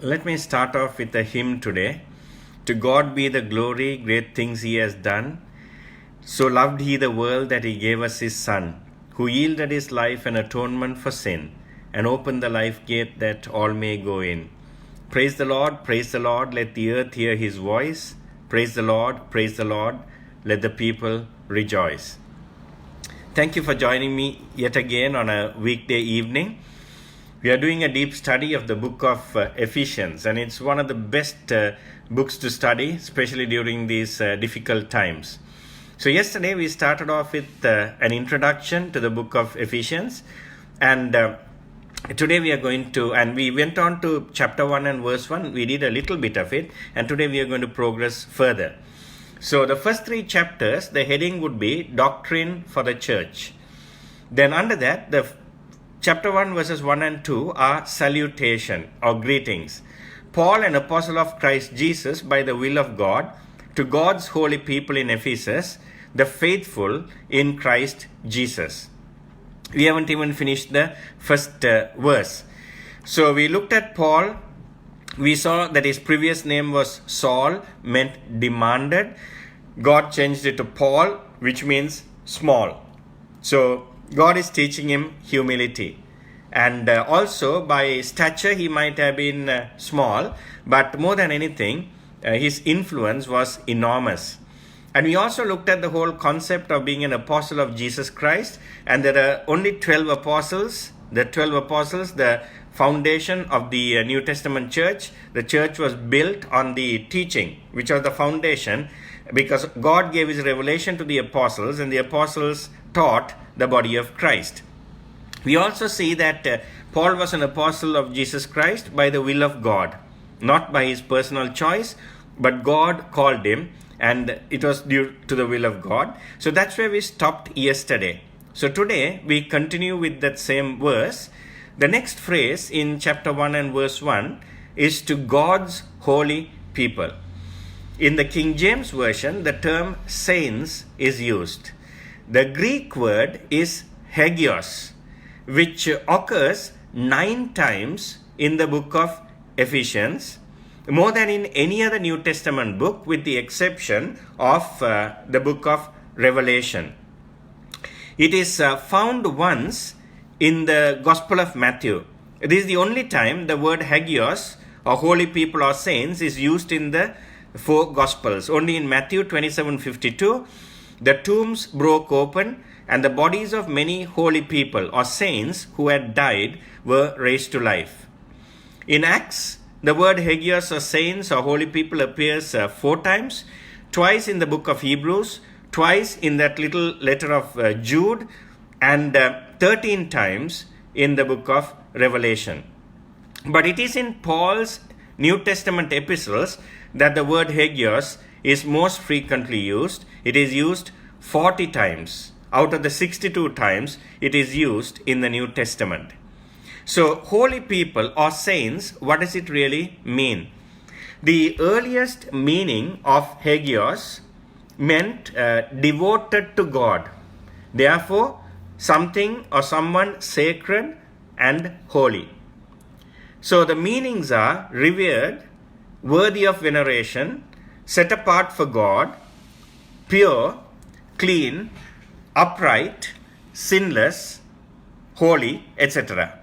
Let me start off with a hymn today. To God be the glory, great things He has done. So loved He the world that He gave us His Son, who yielded His life an atonement for sin, and opened the life gate that all may go in. Praise the Lord, let the earth hear His voice. Praise the Lord, let the people rejoice. Thank you for joining me yet again on a weekday evening. We are doing a deep study of the book of Ephesians, and it's one of the best books to study, especially during these difficult times. So yesterday we started off with an introduction to the book of Ephesians, and today we are going to, and we went on to chapter 1 and verse 1. We did a little bit of it, and today we are going to progress further. So the first 3 chapters, the heading would be Doctrine for the Church. Then under that, the Chapter 1 verses 1 and 2 are salutation or greetings. Paul, an apostle of Christ Jesus by the will of God, to God's holy people in Ephesus, the faithful in Christ Jesus. We haven't even finished the first verse. So we looked at Paul. We saw that his previous name was Saul, meant demanded. God changed it to Paul, which means small. So God is teaching him humility. And also by stature he might have been small, but more than anything, his influence was enormous. And we also looked at the whole concept of being an apostle of Jesus Christ. And there are only 12 apostles. The 12 apostles, the foundation of the New Testament church. The church was built on the teaching, which was the foundation, because God gave his revelation to the apostles, and the apostles taught the body of Christ. We also see that Paul was an apostle of Jesus Christ by the will of God, not by his personal choice, but God called him, and it was due to the will of God. So that's where we stopped yesterday. So today we continue with that same verse. The next phrase in chapter 1 and verse 1 is to God's holy people. In the King James Version, the term saints is used. The Greek word is hagios, which occurs 9 times in the book of Ephesians, more than in any other New Testament book, with the exception of the book of Revelation. It is found once in the Gospel of Matthew. This is the only time the word hagios, or holy people or saints, is used in the 4 Gospels. Only in Matthew 27:52, the tombs broke open, and the bodies of many holy people or saints who had died were raised to life. In Acts, the word hagios or saints or holy people appears 4 times, twice in the book of Hebrews, twice in that little letter of Jude, and 13 times in the book of Revelation. But it is in Paul's New Testament epistles that the word hagios is most frequently used. It is used 40 times. Out of the 62 times it is used in the New Testament. So, holy people or saints, what does it really mean? The earliest meaning of hagios meant devoted to God. Therefore, something or someone sacred and holy. So, the meanings are revered, worthy of veneration, set apart for God, pure, clean, upright, sinless, holy, etc.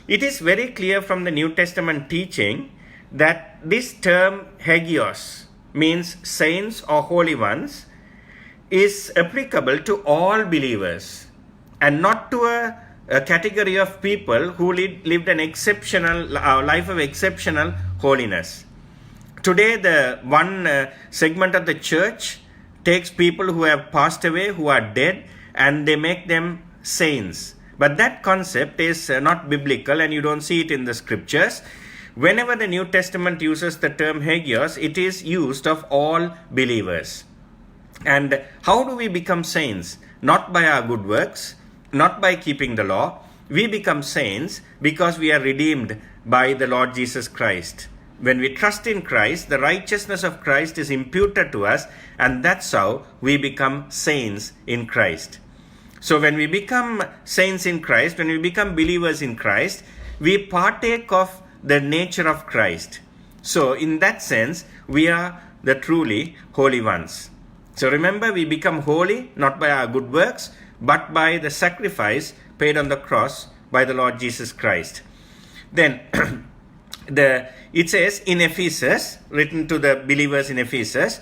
It is very clear from the New Testament teaching that this term hagios means saints or holy ones is applicable to all believers and not to a category of people who lived an exceptional life of exceptional holiness. Today, the one segment of the church takes people who have passed away, who are dead, and they make them saints. But that concept is not biblical, and you don't see it in the scriptures. Whenever the New Testament uses the term hagios, it is used of all believers. And how do we become saints? Not by our good works, not by keeping the law. We become saints because we are redeemed by the Lord Jesus Christ. When we trust in Christ, the righteousness of Christ is imputed to us, and that's how we become saints in Christ. So when we become saints in Christ, when we become believers in Christ, we partake of the nature of Christ. So in that sense, we are the truly holy ones. So remember, we become holy not by our good works, but by the sacrifice paid on the cross by the Lord Jesus Christ. Then it says in Ephesus, written to the believers in Ephesus,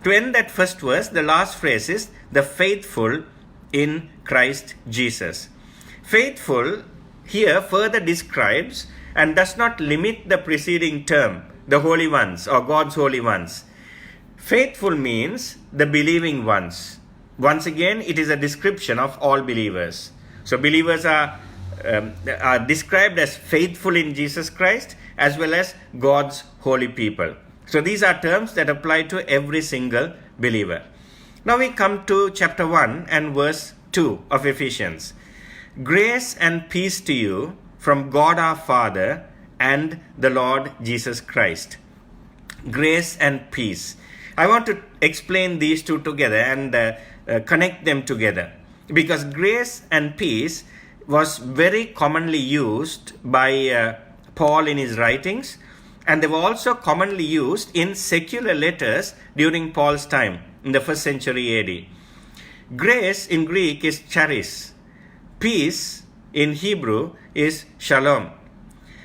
to end that first verse, the last phrase is the faithful in Christ Jesus. Faithful here further describes and does not limit the preceding term, the holy ones or God's holy ones. Faithful means the believing ones. Once again, it is a description of all believers. So believers are described as faithful in Jesus Christ as well as God's holy people. So these are terms that apply to every single believer. Now we come to chapter 1 and verse 2 of Ephesians. Grace and peace to you from God our Father and the Lord Jesus Christ. Grace and peace. I want to explain these two together and connect them together, because grace and peace was very commonly used by Paul in his writings, and they were also commonly used in secular letters during Paul's time in the 1st century AD. Grace in Greek is charis. Peace in Hebrew is shalom.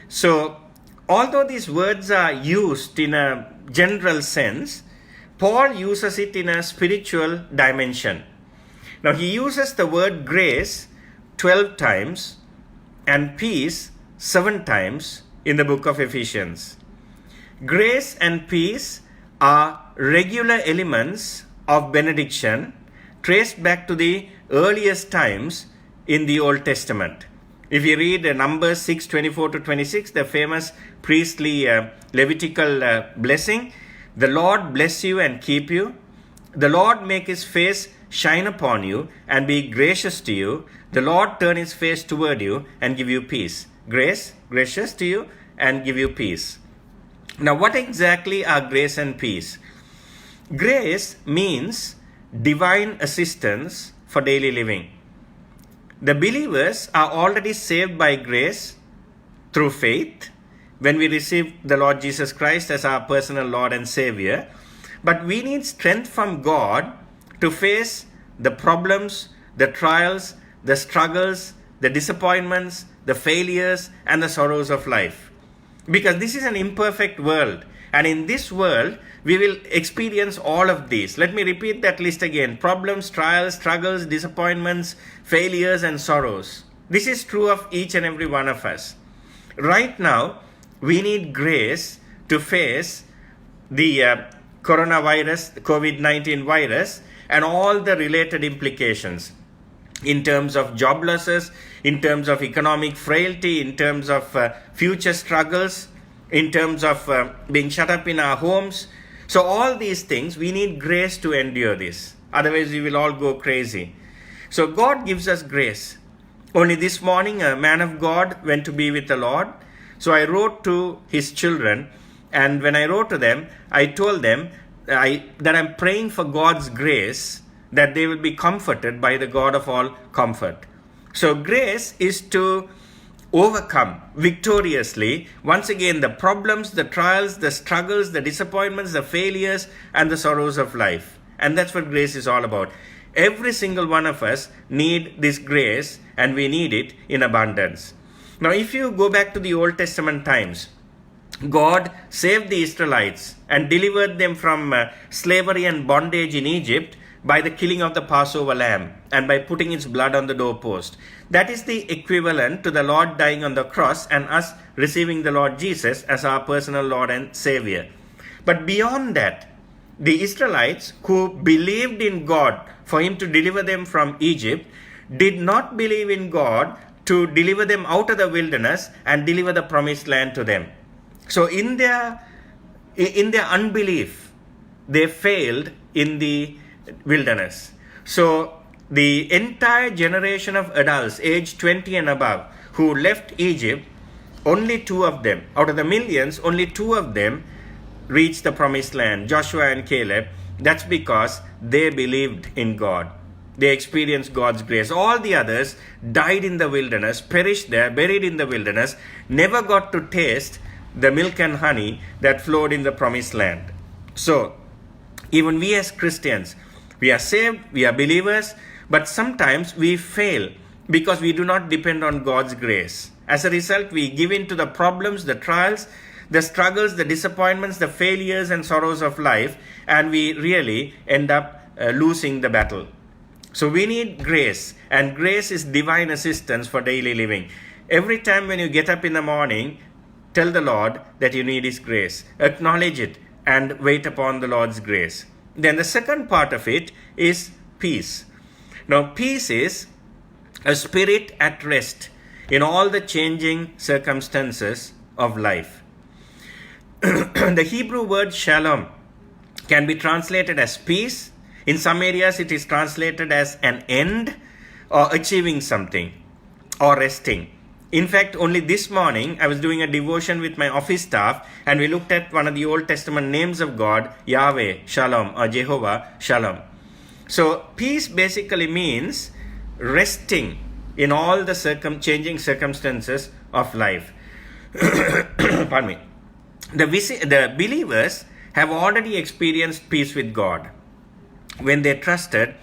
So although these words are used in a general sense, Paul uses it in a spiritual dimension. Now he uses the word grace 12 times and peace 7 times in the book of Ephesians. Grace and peace are regular elements of benediction traced back to the earliest times in the Old Testament. If you read Numbers 6:24-26, the famous priestly Levitical blessing, the Lord bless you and keep you. The Lord make his face shine upon you and be gracious to you. The Lord turn his face toward you and give you peace. Grace, gracious to you and give you peace. Now what exactly are grace and peace? Grace means divine assistance for daily living. The believers are already saved by grace through faith when we receive the Lord Jesus Christ as our personal Lord and Savior. But we need strength from God to face the problems, the trials, the struggles, the disappointments, the failures, and the sorrows of life. Because this is an imperfect world. And in this world, we will experience all of these. Let me repeat that list again. Problems, trials, struggles, disappointments, failures, and sorrows. This is true of each and every one of us. Right now, we need grace to face the coronavirus, the COVID-19 virus, and all the related implications in terms of job losses, in terms of economic frailty, in terms of future struggles, in terms of being shut up in our homes. So all these things, we need grace to endure this. Otherwise, we will all go crazy. So God gives us grace. Only this morning, a man of God went to be with the Lord. So I wrote to his children, and when I wrote to them, I told them that I'm praying for God's grace, that they will be comforted by the God of all comfort. So grace is to overcome victoriously, once again, the problems, the trials, the struggles, the disappointments, the failures, and the sorrows of life. And that's what grace is all about. Every single one of us need this grace, and we need it in abundance. Now, if you go back to the Old Testament times, God saved the Israelites and delivered them from slavery and bondage in Egypt by the killing of the Passover lamb and by putting its blood on the doorpost. That is the equivalent to the Lord dying on the cross and us receiving the Lord Jesus as our personal Lord and Savior. But beyond that, the Israelites who believed in God for him to deliver them from Egypt did not believe in God to deliver them out of the wilderness and deliver the promised land to them. So in their unbelief, they failed in the wilderness. So the entire generation of adults aged 20 and above who left Egypt, only 2 of them, out of the millions, only 2 of them reached the promised land, Joshua and Caleb. That's because they believed in God. They experienced God's grace. All the others died in the wilderness, perished there, buried in the wilderness, never got to taste the milk and honey that flowed in the promised land. So, even we as Christians, we are saved, we are believers, but sometimes we fail because we do not depend on God's grace. As a result, we give in to the problems, the trials, the struggles, the disappointments, the failures and sorrows of life, and we really end up losing the battle. So we need grace, and grace is divine assistance for daily living. Every time when you get up in the morning, tell the Lord that you need His grace. Acknowledge it and wait upon the Lord's grace. Then the second part of it is peace. Now, peace is a spirit at rest in all the changing circumstances of life. The Hebrew word shalom can be translated as peace. In some areas, it is translated as an end or achieving something or resting. In fact, only this morning, I was doing a devotion with my office staff, and we looked at one of the Old Testament names of God, Yahweh, Shalom, or Jehovah, Shalom. So, peace basically means resting in all the changing circumstances of life. Pardon me. The believers have already experienced peace with God when they trusted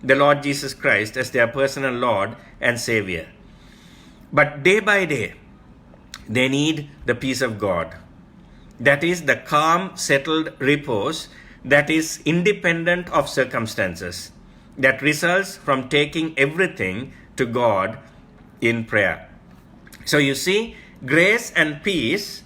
the Lord Jesus Christ as their personal Lord and Savior. But day by day, they need the peace of God. That is the calm, settled repose that is independent of circumstances, that results from taking everything to God in prayer. So you see, grace and peace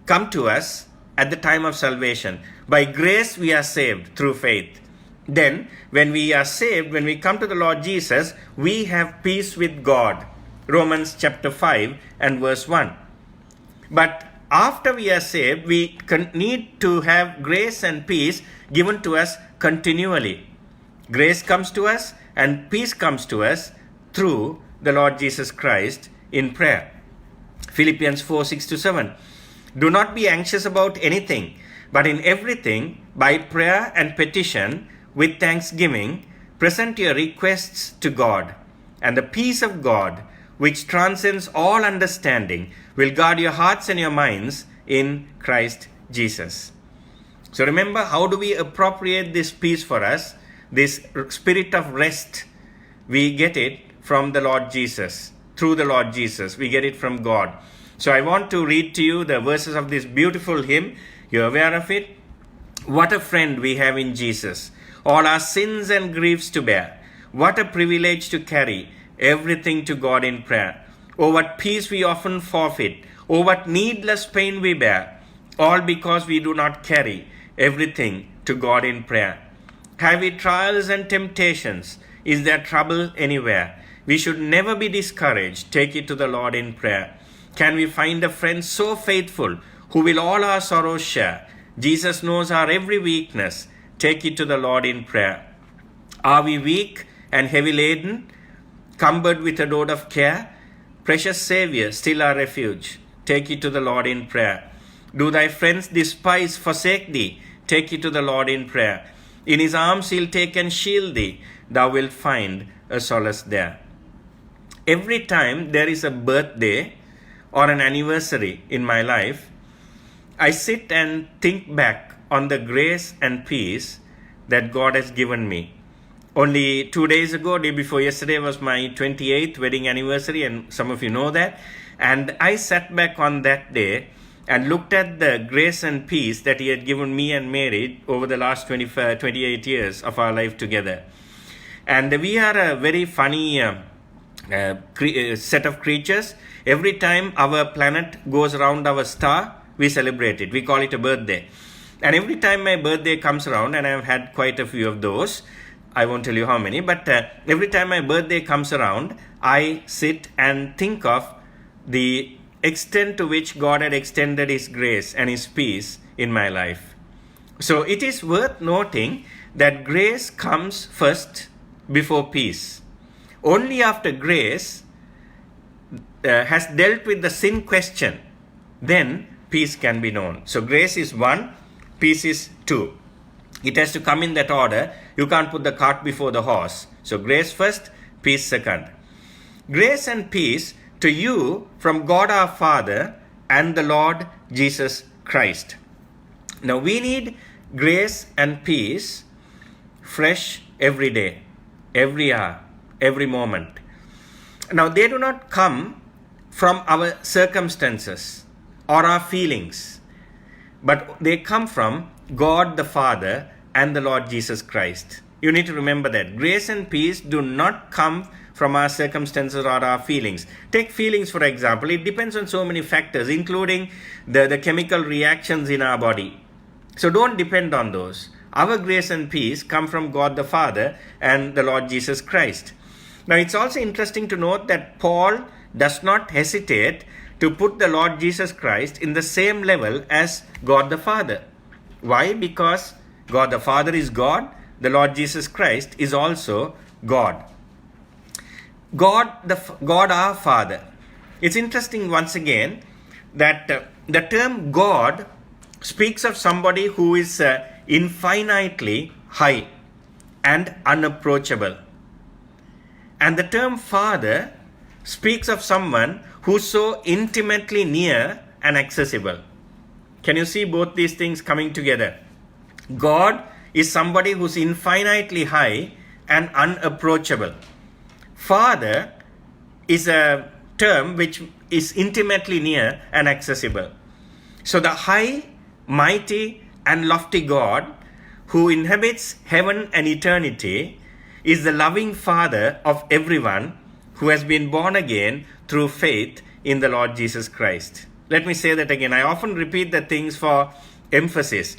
come to us at the time of salvation. By grace we are saved through faith. Then, when we are saved, when we come to the Lord Jesus, we have peace with God. Romans chapter 5 and verse 1. But after we are saved, we need to have grace and peace given to us continually. Grace comes to us and peace comes to us through the Lord Jesus Christ in prayer. Philippians 4:6-7. Do not be anxious about anything, but in everything, by prayer and petition, with thanksgiving, present your requests to God, and the peace of God, which transcends all understanding, will guard your hearts and your minds in Christ Jesus. So remember, how do we appropriate this peace for us? This spirit of rest, we get it from the Lord Jesus. Through the Lord Jesus, we get it from God. So I want to read to you the verses of this beautiful hymn. You're aware of it? What a friend we have in Jesus. All our sins and griefs to bear. What a privilege to carry everything to God in prayer. Oh, what peace we often forfeit. Oh, what needless pain we bear. All because we do not carry everything to God in prayer. Have we trials and temptations? Is there trouble anywhere? We should never be discouraged. Take it to the Lord in prayer. Can we find a friend so faithful who will all our sorrows share? Jesus knows our every weakness. Take it to the Lord in prayer. Are we weak and heavy laden, cumbered with a load of care? Precious Savior, still our refuge. Take it to the Lord in prayer. Do thy friends despise, forsake thee? Take it to the Lord in prayer. In his arms he'll take and shield thee. Thou wilt find a solace there. Every time there is a birthday or an anniversary in my life, I sit and think back on the grace and peace that God has given me. Only 2 days ago, day before yesterday, was my 28th wedding anniversary, and some of you know that. And I sat back on that day and looked at the grace and peace that He had given me and Mary over the last 28 years of our life together. And we are a very funny set of creatures. Every time our planet goes around our star, we celebrate it. We call it a birthday. And every time my birthday comes around, and I've had quite a few of those, I won't tell you how many, but every time my birthday comes around, I sit and think of the extent to which God had extended His grace and His peace in my life. So it is worth noting that grace comes first before peace. Only after grace has dealt with the sin question, then peace can be known. So grace is 1, peace is 2. It has to come in that order. You can't put the cart before the horse. So grace first, peace second. Grace and peace to you from God our Father and the Lord Jesus Christ. Now we need grace and peace fresh every day, every hour, every moment. Now they do not come from our circumstances or our feelings, but they come from God the Father and the Lord Jesus Christ. You need to remember that. Grace and peace do not come from our circumstances or our feelings. Take feelings for example. It depends on so many factors, including the chemical reactions in our body. So don't depend on those. Our grace and peace come from God the Father and the Lord Jesus Christ. Now it's also interesting to note that Paul does not hesitate to put the Lord Jesus Christ in the same level as God the Father. Why? Because God the Father is God, the Lord Jesus Christ is also God. God our Father. It's interesting once again that the term God speaks of somebody who is infinitely high and unapproachable. And the term Father speaks of someone who's so intimately near and accessible. Can you see both these things coming together? God is somebody who's infinitely high and unapproachable. Father is a term which is intimately near and accessible. So the high, mighty, and lofty God who inhabits heaven and eternity is the loving Father of everyone who has been born again through faith in the Lord Jesus Christ. Let me say that again. I often repeat the things for emphasis.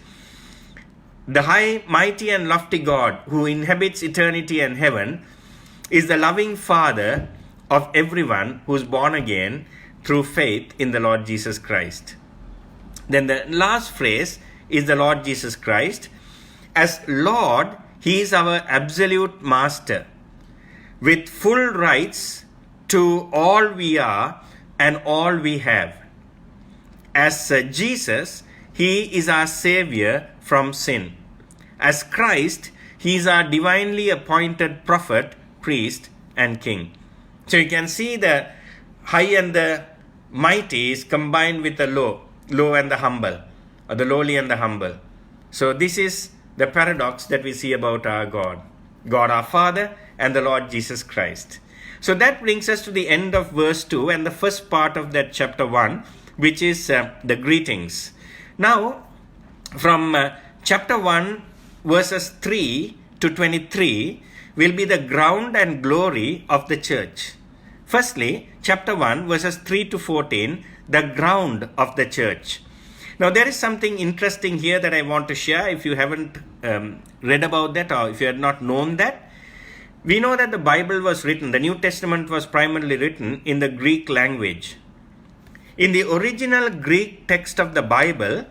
The high, mighty, and lofty God who inhabits eternity and heaven is the loving Father of everyone who is born again through faith in the Lord Jesus Christ. Then the last phrase is the Lord Jesus Christ. As Lord, He is our absolute master with full rights to all we are and all we have. As Jesus, He is our Savior from sin. As Christ, He is our divinely appointed prophet, priest, and king. So you can see the high and the mighty is combined with the low and the humble, or the lowly and the humble. So this is the paradox that we see about our God. God our Father and the Lord Jesus Christ. So that brings us to the end of verse 2 and the first part of that chapter 1, which is the greetings. Now, from chapter 1, verses 3 to 23, will be the ground and glory of the church. Firstly, chapter 1, verses 3 to 14, the ground of the church. Now, there is something interesting here that I want to share. If you haven't read about that, or if you had not known that, we know that the Bible was written, the New Testament was primarily written in the Greek language. In the original Greek text of the Bible,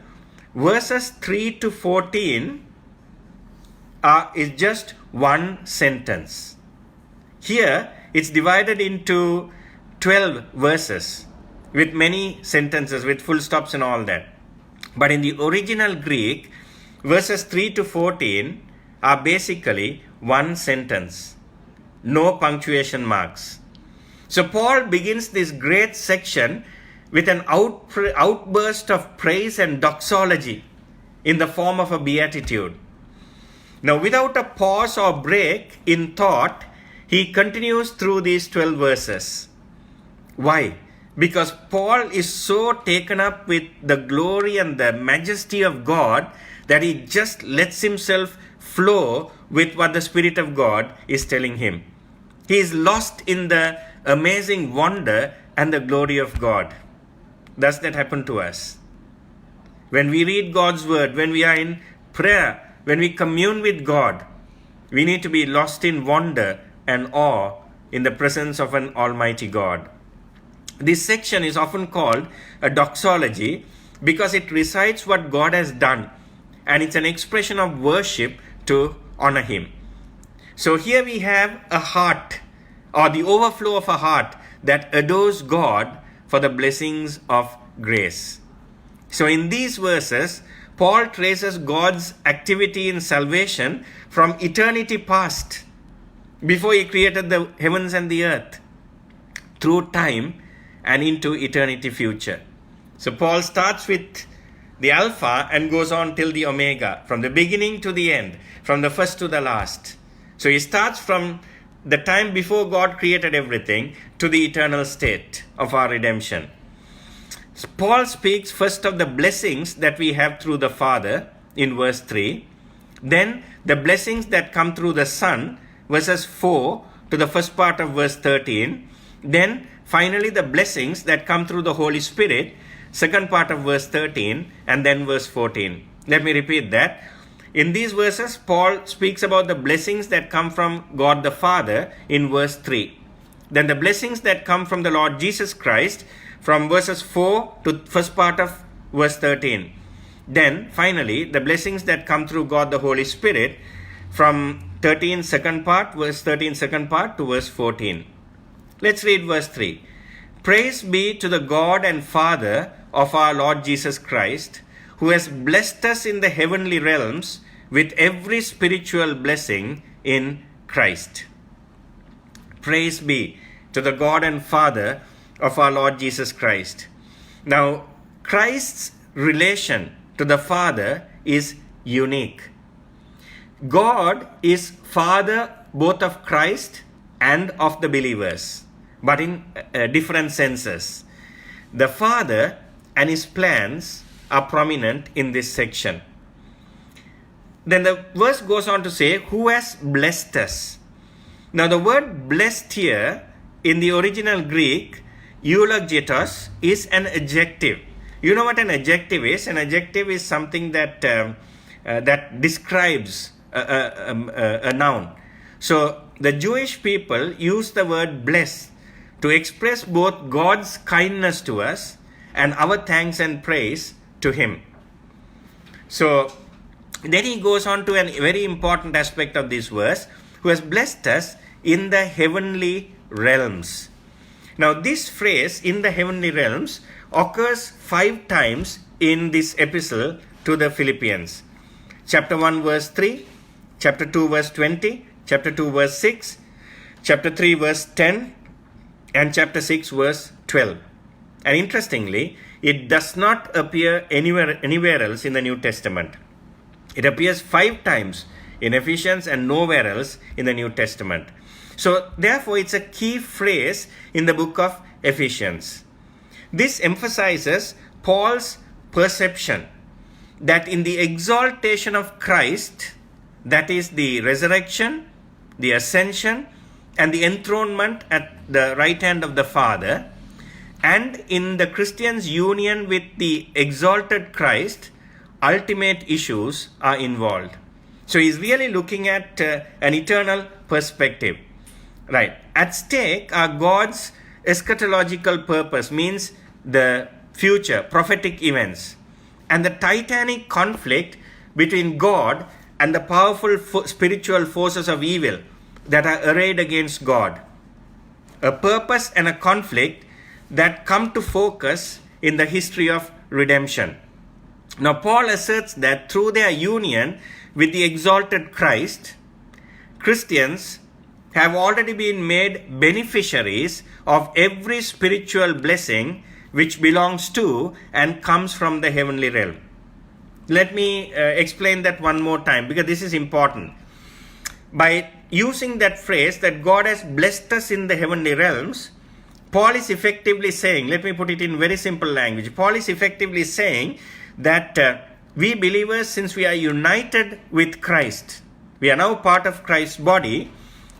verses 3 to 14 is just one sentence. Here, it's divided into 12 verses with many sentences, with full stops and all that. But in the original Greek, verses 3 to 14 are basically one sentence. No punctuation marks. So Paul begins this great section with an outburst of praise and doxology in the form of a beatitude. Now, without a pause or break in thought, he continues through these 12 verses. Why? Because Paul is so taken up with the glory and the majesty of God that he just lets himself flow with what the Spirit of God is telling him. He is lost in the amazing wonder and the glory of God. Does that happen to us? When we read God's word, when we are in prayer, when we commune with God, we need to be lost in wonder and awe in the presence of an almighty God. This section is often called a doxology because it recites what God has done, and it's an expression of worship to honor Him. So here we have a heart, or the overflow of a heart that adores God for the blessings of grace. So in these verses, Paul traces God's activity in salvation from eternity past, before He created the heavens and the earth, through time and into eternity future. So Paul starts with the Alpha and goes on till the Omega, from the beginning to the end, from the first to the last. So he starts from the time before God created everything to the eternal state of our redemption. So Paul speaks first of the blessings that we have through the Father in verse 3, then the blessings that come through the Son, verses 4 to the first part of verse 13, then finally the blessings that come through the Holy Spirit, second part of verse 13, and then verse 14. Let me repeat that. In these verses, Paul speaks about the blessings that come from God the Father in verse 3. Then the blessings that come from the Lord Jesus Christ from verses 4 to first part of verse 13. Then, finally, the blessings that come through God the Holy Spirit from 13 second part, verse 13 second part to verse 14. Let's read verse 3. Praise be to the God and Father of our Lord Jesus Christ, who has blessed us in the heavenly realms with every spiritual blessing in Christ. Praise be to the God and Father of our Lord Jesus Christ. Now, Christ's relation to the Father is unique. God is Father both of Christ and of the believers, but in different senses. The Father and his plans are prominent in this section. Then the verse goes on to say, who has blessed us. Now the word blessed here in the original Greek, eulogetos, is an adjective. You know what an adjective is? An adjective is something that that describes a noun. So the Jewish people use the word bless to express both God's kindness to us and our thanks and praise to him. So then he goes on to a very important aspect of this verse, who has blessed us in the heavenly realms. Now this phrase, in the heavenly realms, occurs 5 times in this epistle to the Philippians. Chapter 1 verse 3, chapter 2 verse 20, chapter 2 verse 6, chapter 3 verse 10, and chapter 6 verse 12. And interestingly, it does not appear anywhere else in the New Testament. It appears 5 times in Ephesians and nowhere else in the New Testament. So therefore, it's a key phrase in the book of Ephesians. This emphasizes Paul's perception that in the exaltation of Christ, that is the resurrection, the ascension, and the enthronement at the right hand of the Father, and in the Christian's union with the exalted Christ, ultimate issues are involved. So he's really looking at an eternal perspective. Right. At stake are God's eschatological purpose, means the future, prophetic events, and the titanic conflict between God and the powerful spiritual forces of evil that are arrayed against God. A purpose and a conflict that come to focus in the history of redemption. Now, Paul asserts that through their union with the exalted Christ, Christians have already been made beneficiaries of every spiritual blessing which belongs to and comes from the heavenly realm. Let me explain that one more time, because this is important. By using that phrase that God has blessed us in the heavenly realms, Paul is effectively saying, let me put it in very simple language, Paul is effectively saying that we believers, since we are united with Christ, we are now part of Christ's body,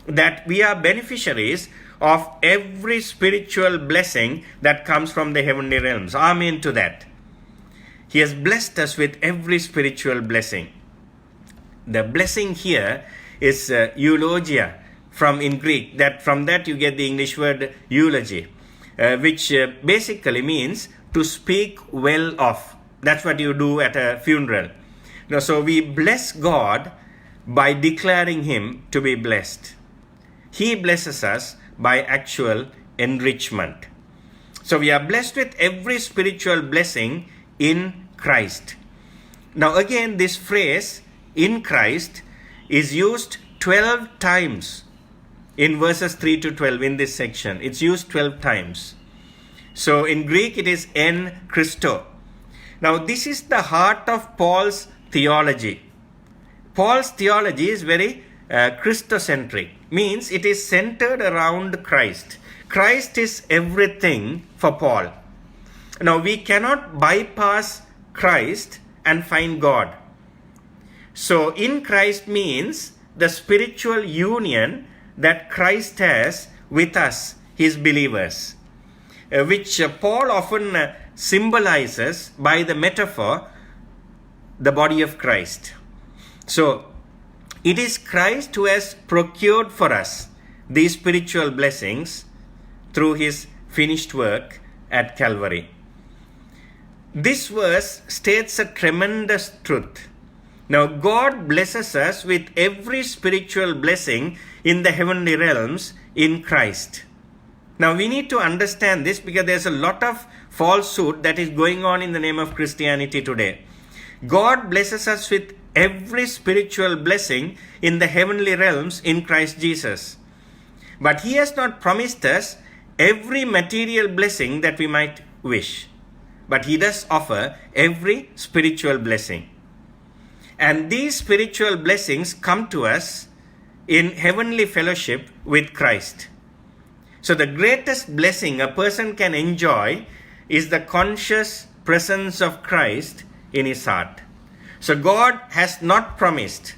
that we are beneficiaries of every spiritual blessing that comes from the heavenly realms. Amen to that. He has blessed us with every spiritual blessing. The blessing here is eulogia in Greek. From that you get the English word eulogy, which basically means to speak well of. That's what you do at a funeral. Now, so we bless God by declaring him to be blessed. He blesses us by actual enrichment. So we are blessed with every spiritual blessing in Christ. Now again, this phrase, in Christ, is used 12 times in verses 3 to 12 in this section. It's used 12 times. So in Greek it is en Christo. Now this is the heart of Paul's theology. Paul's theology is very Christocentric, means it is centered around Christ. Christ is everything for Paul. Now we cannot bypass Christ and find God. So in Christ means the spiritual union that Christ has with us, his believers, which Paul often symbolizes by the metaphor, the body of Christ. So it is Christ who has procured for us these spiritual blessings through his finished work at Calvary. This verse states a tremendous truth. Now, God blesses us with every spiritual blessing in the heavenly realms in Christ. Now, we need to understand this because there's a lot of falsehood that is going on in the name of Christianity today. God blesses us with every spiritual blessing in the heavenly realms in Christ Jesus. But he has not promised us every material blessing that we might wish. But he does offer every spiritual blessing. And these spiritual blessings come to us in heavenly fellowship with Christ. So the greatest blessing a person can enjoy is the conscious presence of Christ in his heart. So God has not promised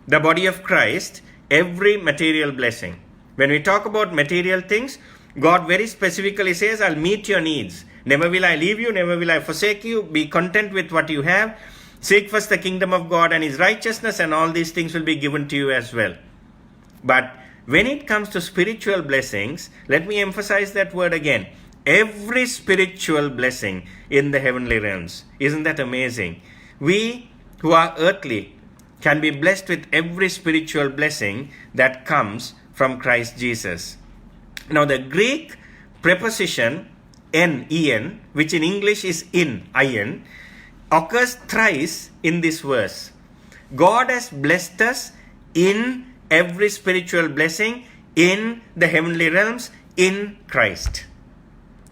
the body of Christ every material blessing. When we talk about material things, God very specifically says, I'll meet your needs. Never will I leave you, never will I forsake you. Be content with what you have. Seek first the kingdom of God and his righteousness, and all these things will be given to you as well. But when it comes to spiritual blessings, let me emphasize that word again. Every spiritual blessing in the heavenly realms. Isn't that amazing? We who are earthly can be blessed with every spiritual blessing that comes from Christ Jesus. Now the Greek preposition en, which in English is in, occurs thrice in this verse. God has blessed us in every spiritual blessing in the heavenly realms in Christ.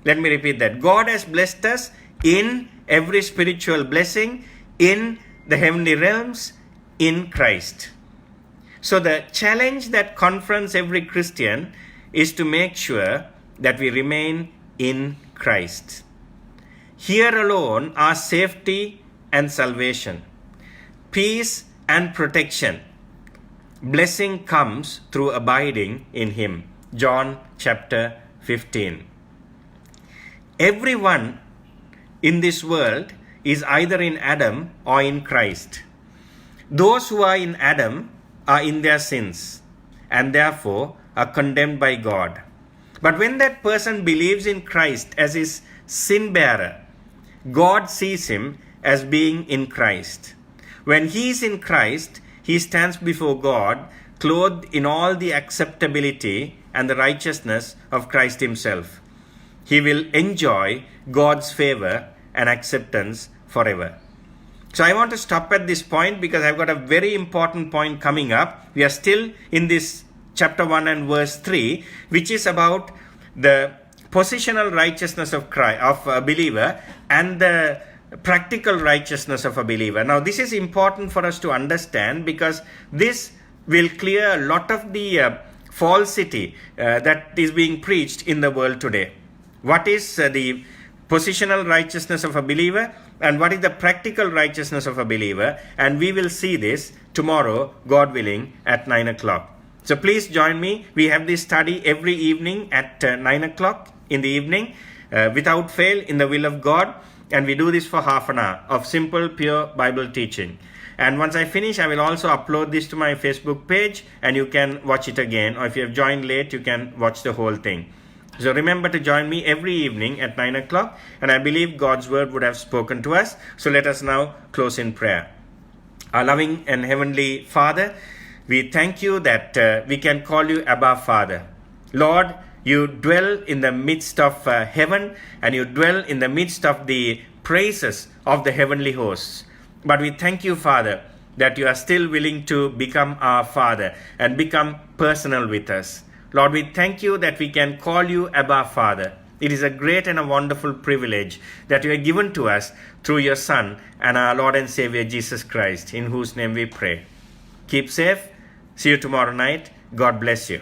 Let me repeat that. God has blessed us in every spiritual blessing in the heavenly realms in Christ. So the challenge that confronts every Christian is to make sure that we remain in Christ. Here alone are safety and salvation, peace and protection. Blessing comes through abiding in him. John chapter 15. Everyone in this world is either in Adam or in Christ. Those who are in Adam are in their sins and therefore are condemned by God. But when that person believes in Christ as his sin bearer, God sees him as being in Christ. When he is in Christ, he stands before God clothed in all the acceptability and the righteousness of Christ himself. He will enjoy God's favor and acceptance forever. So I want to stop at this point because I've got a very important point coming up. We are still in this chapter 1 and verse 3, which is about the positional righteousness of Christ, of a believer, and the practical righteousness of a believer. Now this is important for us to understand because this will clear a lot of the falsity that is being preached in the world today. What is the positional righteousness of a believer and what is the practical righteousness of a believer? And we will see this tomorrow, God willing, at 9 o'clock. So please join me. We have this study every evening at 9 o'clock in the evening, without fail, in the will of God. And we do this for half an hour of simple, pure Bible teaching. And once I finish, I will also upload this to my Facebook page and you can watch it again. Or if you have joined late, you can watch the whole thing. So remember to join me every evening at 9 o'clock. And I believe God's word would have spoken to us. So let us now close in prayer. Our loving and heavenly Father, we thank you that we can call you Abba Father. Lord, you dwell in the midst of heaven and you dwell in the midst of the praises of the heavenly hosts. But we thank you, Father, that you are still willing to become our Father and become personal with us. Lord, we thank you that we can call you Abba Father It is a great and a wonderful privilege that you have given to us through your Son and our Lord and Savior Jesus Christ, in whose name we pray. Keep safe. See you tomorrow night. God bless you.